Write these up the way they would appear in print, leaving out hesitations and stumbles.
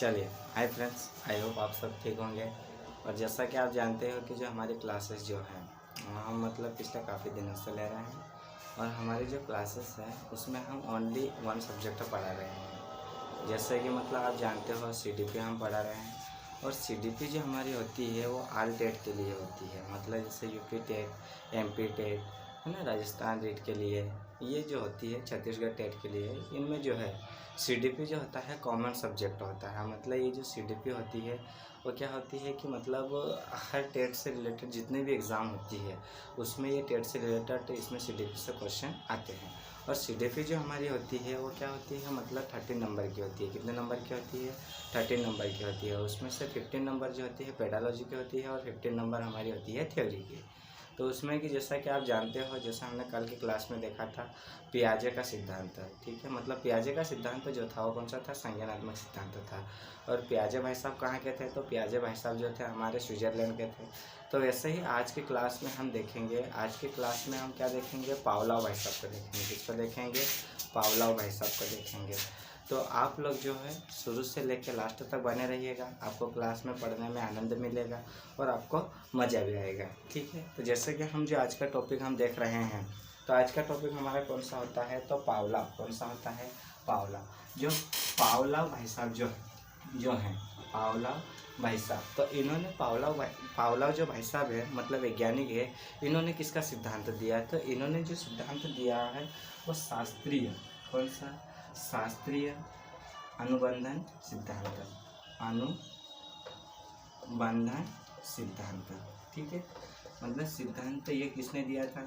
चलिए, hi friends, I hope आप सब ठीक होंगे। और जैसा कि आप जानते हो कि जो हमारी क्लासेस जो हैं हम मतलब पिछले काफ़ी दिनों से ले रहे हैं। और हमारी जो क्लासेस हैं उसमें हम ओनली वन सब्जेक्ट पढ़ा रहे हैं। जैसे कि मतलब आप जानते हो सीडीपी हम पढ़ा रहे हैं। और सीडीपी जो हमारी होती है वो ऑल टेट के लिए होती है, मतलब जैसे यूपी टेट, एमपी टेट है ना, राजस्थान टेट के लिए ये जो होती है, छत्तीसगढ़ टेट के लिए, इनमें जो है सीडीपी जो होता है कॉमन सब्जेक्ट होता है। मतलब ये जो सीडीपी होती है वो क्या होती है कि मतलब हर टेट से रिलेटेड जितने भी एग्ज़ाम होती है उसमें ये टेट से रिलेटेड इसमें सीडीपी से क्वेश्चन आते हैं। और सीडीपी जो हमारी होती है वो क्या होती है, मतलब 13 नंबर की होती है। कितने नंबर की होती है? 13 नंबर की होती है। उसमें से 15 नंबर जो होती है पेडालॉजी की होती है और 15 नंबर हमारी होती है थ्योरी की। तो उसमें कि जैसा कि आप जानते हो, जैसा हमने कल की क्लास में देखा था, पियाजे का सिद्धांत, ठीक है। मतलब पियाजे का सिद्धांत जो था वो कौन सा था? संज्ञानात्मक सिद्धांत था। और पियाजे भाई साहब कहाँ के थे? तो पियाजे भाई साहब जो थे हमारे स्विट्ज़रलैंड के थे। तो वैसे ही आज की क्लास में हम देखेंगे, आज की क्लास में हम क्या देखेंगे? पावलोव भाई साहब को देखेंगे। किसको देखेंगे? पावलोव भाई साहब को देखेंगे। तो आप लोग जो है शुरू से लेकर लास्ट तक बने रहिएगा, आपको क्लास में पढ़ने में आनंद मिलेगा और आपको मज़ा भी आएगा, ठीक है। तो जैसे कि हम जो आज का टॉपिक हम देख रहे हैं, तो आज का टॉपिक हमारा कौन सा होता है? तो पावलोव। कौन सा होता है? पावलोव। जो पावलोव भाई साहब जो हैं पावलोव भाई साहब, तो इन्होंने पावलोव जो भाई साहब है, मतलब वैज्ञानिक है, इन्होंने किसका सिद्धांत दिया? तो इन्होंने जो सिद्धांत दिया है वो शास्त्रीय, कौन सा? शास्त्रीय अनुबंधन सिद्धांत। अनुबंधन सिद्धांत, ठीक है। मतलब सिद्धांत ये किसने दिया था?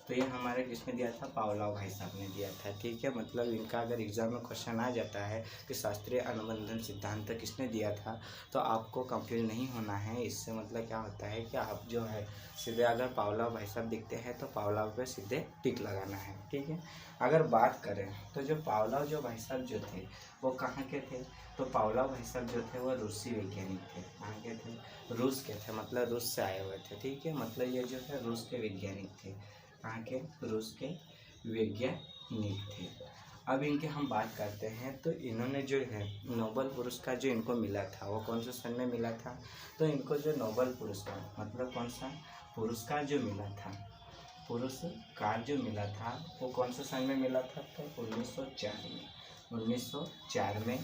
तो ये हमारे किसने दिया था? पावलोव भाई साहब ने दिया था, ठीक है। मतलब इनका अगर एग्जाम में क्वेश्चन आ जाता है कि शास्त्रीय अनुबंधन सिद्धांत किसने दिया था, तो आपको कंफ्यूज नहीं होना है। इससे मतलब क्या होता है कि आप जो है सीधे अगर पावलोव भाई साहब दिखते हैं तो पावलोव पे सीधे टिक लगाना है, ठीक है। अगर बात करें तो जो पावलोव जो भाई साहब जो थे वो कहाँ के थे? तो पावलोव भाई साहब जो थे वो रूसी वैज्ञानिक थे। कहाँ के थे? रूस के थे, मतलब रूस से आए हुए थे, ठीक है। मतलब ये जो है रूस के वैज्ञानिक थे। कहाँ के? रूस के वैज्ञानिक थे। अब इनके हम बात करते हैं, तो इन्होंने जो है नोबेल पुरस्कार जो इनको मिला था वो कौन से सन में मिला था? तो इनको जो नोबेल पुरस्कार, मतलब कौन सा पुरस्कार जो मिला था, पुरस्कार जो मिला था वो कौन से सन में मिला था? तो 1904 में। 1904 में।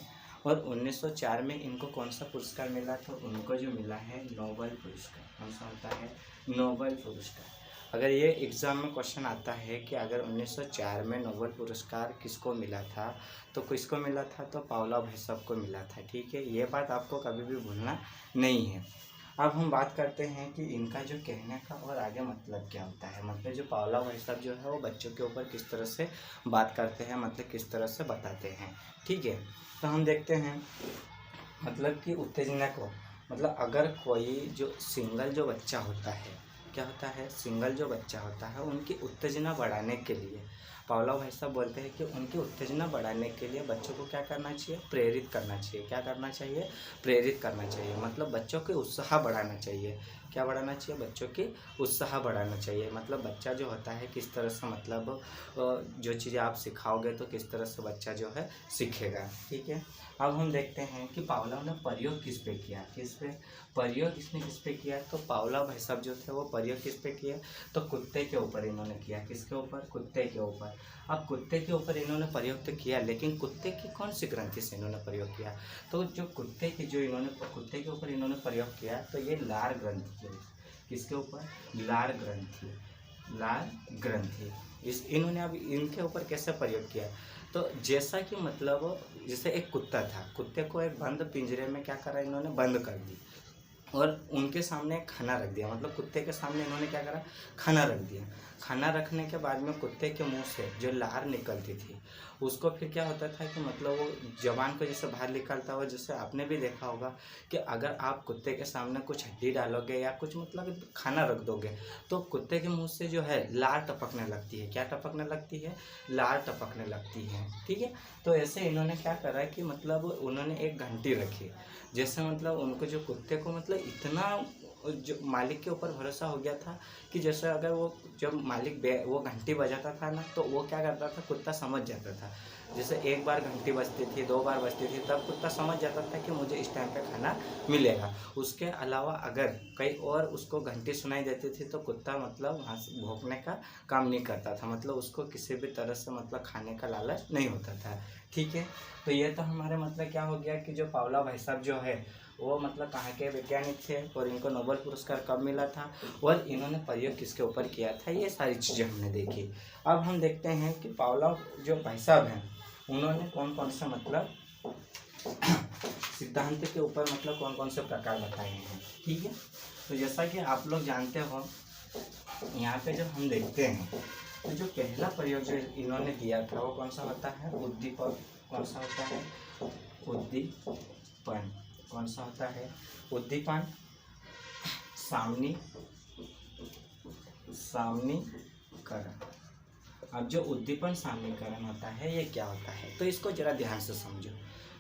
और 1904 में इनको कौन सा पुरस्कार मिला? तो उनको जो मिला है नोबेल पुरस्कार। कौन सा होता है? नोबेल पुरस्कार। अगर ये एग्ज़ाम में क्वेश्चन आता है कि अगर 1904 में नोबेल पुरस्कार किसको मिला था, तो किसको मिला था? तो पावलोव भाई साहब को मिला था, ठीक है। ये बात आपको कभी भी भूलना नहीं है। अब हम बात करते हैं कि इनका जो कहने का और आगे मतलब क्या होता है। मतलब जो पावलोव भाई साहब जो है वो बच्चों के ऊपर किस तरह से बात करते हैं, मतलब किस तरह से बताते हैं, ठीक है। तो हम देखते हैं मतलब कि उत्तेजना को, मतलब अगर कोई जो सिंगल जो बच्चा होता है, क्या होता है? सिंगल जो बच्चा होता है उनकी उत्तेजना बढ़ाने के लिए पावलोव भाई साहब बोलते हैं कि उनकी उत्तेजना बढ़ाने के लिए बच्चों को क्या करना चाहिए? प्रेरित करना चाहिए। क्या करना चाहिए? प्रेरित करना चाहिए। मतलब बच्चों के उत्साह बढ़ाना चाहिए। क्या बढ़ाना चाहिए? बच्चों की उत्साह बढ़ाना चाहिए। मतलब बच्चा जो होता है किस तरह से, मतलब जो चीज़ें आप सिखाओगे तो किस तरह से बच्चा जो है सीखेगा, ठीक है। अब हम देखते हैं कि पावलोव ने प्रयोग किस पे किया? किस पे प्रयोग इसने किस पे किया? तो पावलोव भाई साहब जो थे वो प्रयोग किस पे किए? तो कुत्ते के ऊपर इन्होंने किया। किसके ऊपर? कुत्ते के ऊपर। अब कुत्ते के ऊपर इन्होंने प्रयोग तो किया, लेकिन कुत्ते की कौन सी ग्रंथि से इन्होंने प्रयोग किया? तो जो कुत्ते के ऊपर इन्होंने प्रयोग किया तो ये लार ग्रंथि है। किसके ऊपर? लार ग्रंथि। लार ग्रंथि। इन्होंने अब इनके ऊपर कैसे प्रयोग किया? तो जैसा कि मतलब जैसे एक कुत्ता था, कुत्ते को एक बंद पिंजरे में क्या करा इन्होंने? बंद कर दी। और उनके सामने खाना रख दिया। मतलब कुत्ते के सामने इन्होंने क्या करा? खाना रख दिया। खाना रखने के बाद में कुत्ते के मुंह से जो लार निकलती थी उसको फिर क्या होता था कि मतलब वो जबान को जैसे बाहर निकलता हो, जैसे आपने भी देखा होगा कि अगर आप कुत्ते के सामने कुछ हड्डी डालोगे या कुछ मतलब खाना रख दोगे तो कुत्ते के मुंह से जो है लार टपकने लगती है। क्या टपकने लगती है? लार टपकने लगती है, ठीक है। तो ऐसे इन्होंने क्या करा कि मतलब उन्होंने एक घंटी रखी, जैसे मतलब उनको जो कुत्ते को मतलब इतना जो मालिक के ऊपर भरोसा हो गया था कि जैसे अगर वो जब मालिक वो घंटी बजाता था ना, तो वो क्या करता था, कुत्ता समझ जाता था। जैसे एक बार घंटी बजती थी, 2 बार बजती थी, तब कुत्ता समझ जाता था कि मुझे इस टाइम पे खाना मिलेगा। उसके अलावा अगर कहीं और उसको घंटी सुनाई देती थी तो कुत्ता मतलब वहाँ से भौंकने का काम नहीं करता था, मतलब उसको किसी भी तरह से मतलब खाने का लालच नहीं होता था। ठीक है, तो ये तो हमारे मतलब क्या हो गया कि जो पावलोव भाई साहब जो है वो मतलब कहाँ के वैज्ञानिक थे और इनको नोबेल पुरस्कार कब मिला था और इन्होंने प्रयोग किसके ऊपर किया था, ये सारी चीज़ें हमने देखी। अब हम देखते हैं कि पावलोव जो भाई साहब हैं उन्होंने कौन कौन से मतलब सिद्धांत के ऊपर मतलब कौन कौन से प्रकार बताए हैं। ठीक है, तो जैसा कि आप लोग जानते हो, यहाँ पे जब हम देखते हैं तो जो पहला प्रयोग जो इन्होंने दिया था वो कौन सा होता है, उद्दीपक। कौन सा होता है, उद्दीपन। कौन सा होता है, उद्दीपन। सामनीकरण। अब जो उद्दीपन सामनीकरण होता है ये क्या होता है, तो इसको जरा ध्यान से समझो।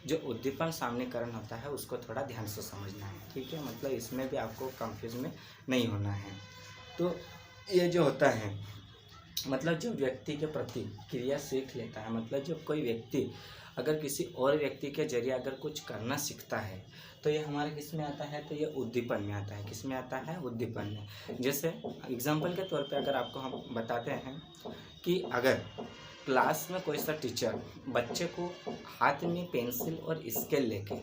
जो उद्दीपन सामनीकरण होता है उसको थोड़ा ध्यान से समझना है। ठीक है, मतलब इसमें भी आपको कंफ्यूज में नहीं होना है। तो ये जो होता है मतलब जो व्यक्ति के प्रति क्रिया सीख लेता है, मतलब जब कोई व्यक्ति अगर किसी और व्यक्ति के जरिए अगर कुछ करना सीखता है तो ये हमारे किस में आता है, तो ये उद्दीपन में आता है। किस में आता है, उद्दीपन में। जैसे एग्जाम्पल के तौर पे अगर आपको हम बताते हैं कि अगर क्लास में कोई सा टीचर बच्चे को हाथ में पेंसिल और स्केल लेके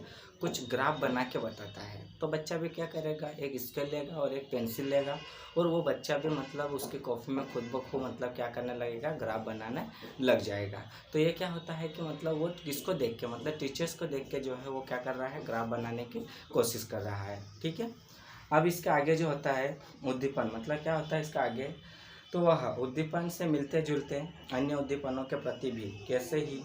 कुछ ग्राफ बना के बताता है, तो बच्चा भी क्या करेगा, एक स्केल लेगा और एक पेंसिल लेगा और वो बच्चा भी मतलब उसकी कॉपी में खुद ब खुद मतलब क्या करने लगेगा, ग्राफ बनाने लग जाएगा। तो ये क्या होता है कि मतलब वो किसको देख के, मतलब टीचर्स को देख के जो है वो क्या कर रहा है, ग्राफ बनाने की कोशिश कर रहा है। ठीक है, अब इसके आगे जो होता है उद्दीपन, मतलब क्या होता है इसका आगे, तो वह उद्दीपन से मिलते जुलते अन्य उद्दीपनों के प्रति भी कैसे ही,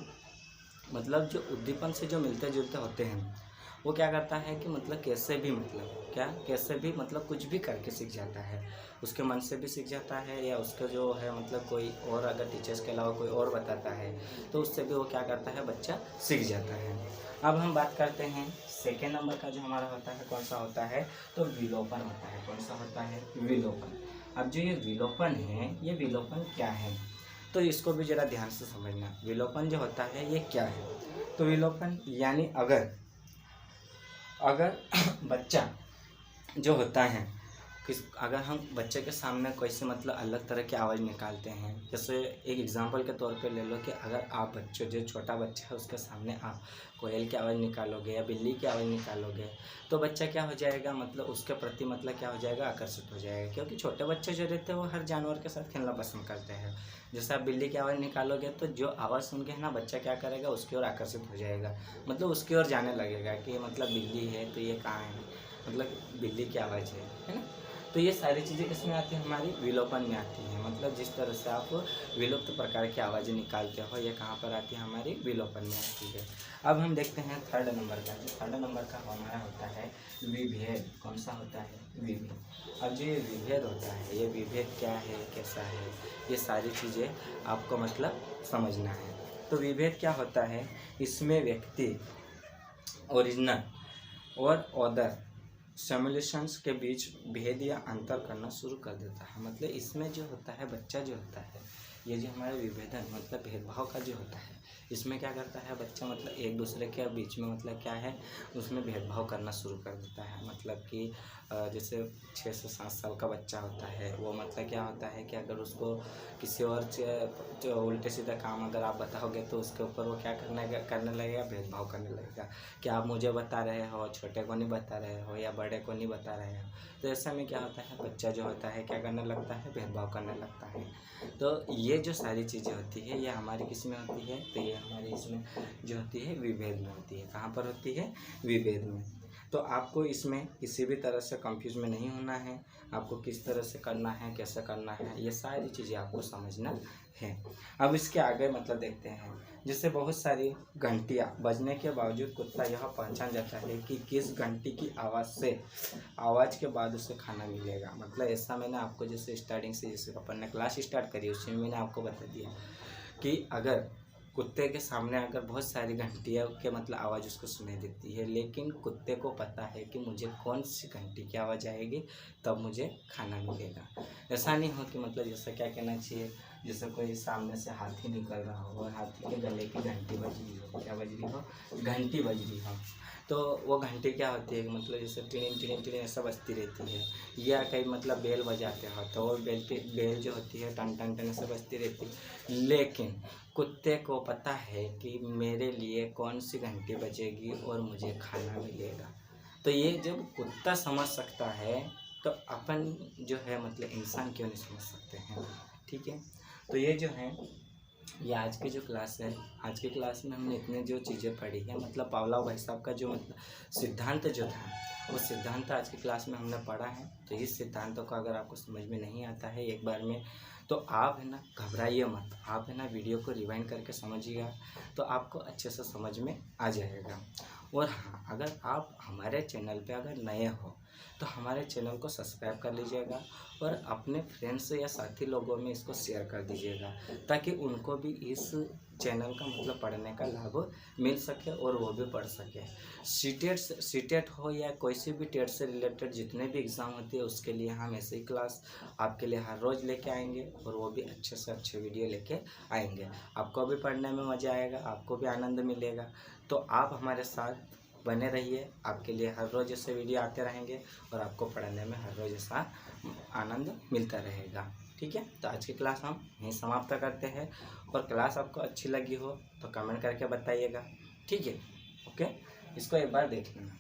मतलब जो उद्दीपन से जो मिलते जुलते होते हैं वो क्या करता है कि मतलब कैसे भी, मतलब क्या, कैसे भी मतलब कुछ भी करके सीख जाता है। उसके मन से भी सीख जाता है या उसका जो है मतलब कोई और अगर टीचर्स के अलावा कोई और बताता है तो उससे भी वो क्या करता है, बच्चा सीख जाता है। अब हम बात करते हैं सेकेंड नंबर का जो हमारा होता है, कौन सा होता है, तो विलोपन होता है। कौन सा होता है, विलोपन। अब जो ये विलोपन है, ये विलोपन क्या है, तो इसको भी ज़रा ध्यान से समझना। विलोपन जो होता है ये क्या है, तो विलोपन यानी अगर बच्चा जो होता है अगर हम बच्चे के सामने कोई से मतलब अलग तरह की आवाज़ निकालते हैं, जैसे एक एग्जांपल के तौर पे ले लो कि अगर आप बच्चे जो छोटा बच्चा है उसके सामने आप कोयल की आवाज़ निकालोगे या बिल्ली की आवाज़ निकालोगे तो बच्चा क्या हो जाएगा, मतलब उसके प्रति मतलब क्या हो जाएगा, आकर्षित हो जाएगा। क्योंकि छोटे बच्चे जो रहते हैं वो हर जानवर के साथ खेलना पसंद करते हैं। जैसे आप बिल्ली की आवाज़ निकालोगे तो जो आवाज़ सुन के है ना बच्चा क्या करेगा, उसकी ओर आकर्षित हो जाएगा, मतलब उसकी ओर जाने लगेगा कि मतलब बिल्ली है तो ये कहाँ है, मतलब बिल्ली की आवाज़ है ना। तो ये सारी चीज़ें किसमें आती है, हमारी विलोपन में आती हैं। मतलब जिस तरह से आप विलुप्त प्रकार की आवाज़ें निकालते हो ये कहाँ पर आती है, हमारी विलोपन में आती है। अब हम देखते हैं थर्ड नंबर का, जो थर्ड नंबर का हमारा होता है विभेद। कौन सा होता है, विभेद। अब जो ये विभेद होता है, ये विभेद क्या है, कैसा है, ये सारी चीज़ें आपको मतलब समझना है। तो विभेद क्या होता है, इसमें व्यक्ति ओरिजिनल और अदर सिमुलेशंस के बीच भेद या अंतर करना शुरू कर देता है। मतलब इसमें जो होता है बच्चा जो होता है, ये जो हमारा विभेदन मतलब भेदभाव का जो होता है, इसमें क्या करता है बच्चा, मतलब एक दूसरे के बीच में मतलब क्या है, उसमें भेदभाव करना शुरू कर देता है। मतलब कि जैसे 6 से 7 साल का बच्चा होता है वो मतलब क्या होता है कि अगर उसको किसी और जो उल्टे सीधा काम अगर आप बताओगे तो उसके ऊपर वो क्या करने लगेगा, भेदभाव करने लगेगा कि आप मुझे बता रहे हो, छोटे को नहीं बता रहे हो या बड़े को नहीं बता रहे हो। तो ऐसे में क्या होता है, बच्चा जो होता है क्या करने लगता है, भेदभाव करने लगता है। तो ये जो सारी चीज़ें होती है ये हमारी किस में होती है, तो ये हमारी इसमें जो होती है विभेद में होती है। कहाँ पर होती है, विभेद में। तो आपको इसमें किसी भी तरह से कंफ्यूज में नहीं होना है, आपको किस तरह से करना है, कैसे करना है, ये सारी चीज़ें आपको समझना है। अब इसके आगे मतलब देखते हैं, जैसे बहुत सारी घंटियाँ बजने के बावजूद कुत्ता यह पहचान जाता है कि किस घंटी की आवाज़ के बाद उसे खाना मिलेगा। मतलब ऐसा मैंने आपको जैसे स्टार्टिंग से जैसे अपन ने क्लास स्टार्ट करी उसमें मैंने आपको बता दिया कि अगर कुत्ते के सामने अगर बहुत सारी घंटियाँ के मतलब आवाज़ उसको सुनाई देती है, लेकिन कुत्ते को पता है कि मुझे कौन सी घंटी की आवाज़ आएगी तब मुझे खाना मिलेगा। ऐसा नहीं हो कि मतलब जैसा क्या कहना चाहिए, जैसे कोई सामने से हाथी निकल रहा हो और हाथी के गले की घंटी बज रही हो, क्या बज रही हो, घंटी बज रही हो, तो वो घंटी क्या होती है मतलब जैसे टिन टिन टिन ऐसा बजती रहती है। या कहीं मतलब बेल बजाते हो तो वो बेल जो होती है टन टन टन ऐसे बजती रहती है। लेकिन कुत्ते को पता है कि मेरे लिए कौन सी घंटी बजेगी और मुझे खाना मिलेगा। तो ये जब कुत्ता समझ सकता है तो अपन जो है मतलब इंसान क्यों नहीं समझ सकते हैं, ठीक है। तो ये जो है ये आज की जो क्लास है, आज की क्लास में हमने इतने जो चीज़ें पढ़ी है मतलब पावलाव भाई साहब का जो मतलब सिद्धांत जो था वो सिद्धांत आज की क्लास में हमने पढ़ा है। तो इस सिद्धांतों को अगर आपको समझ में नहीं आता है एक बार में, तो आप है ना घबराइए मत, आप है ना वीडियो को रिवाइंड करके समझिएगा तो आपको अच्छे से समझ में आ जाएगा। और हाँ, अगर आप हमारे चैनल पे अगर नए हो तो हमारे चैनल को सब्सक्राइब कर लीजिएगा और अपने फ्रेंड्स या साथी लोगों में इसको शेयर कर दीजिएगा ताकि उनको भी इस चैनल का मतलब पढ़ने का लाभ मिल सके और वो भी पढ़ सके। सीटेट हो या कोई सी भी टेट से रिलेटेड जितने भी एग्ज़ाम होते हैं उसके लिए हम ऐसे ही क्लास आपके लिए हर रोज़ लेके आएंगे और वो भी अच्छे से अच्छे वीडियो लेके आएंगे। आपको भी पढ़ने में मज़ा आएगा, आपको भी आनंद मिलेगा। तो आप हमारे साथ बने रहिए, आपके लिए हर रोज़ ऐसे वीडियो आते रहेंगे और आपको पढ़ने में हर रोज़ ऐसा आनंद मिलता रहेगा, ठीक है। तो आज की क्लास हम यहीं समाप्त करते हैं और क्लास आपको अच्छी लगी हो तो कमेंट करके बताइएगा, ठीक है। ओके, इसको एक बार देख लेना।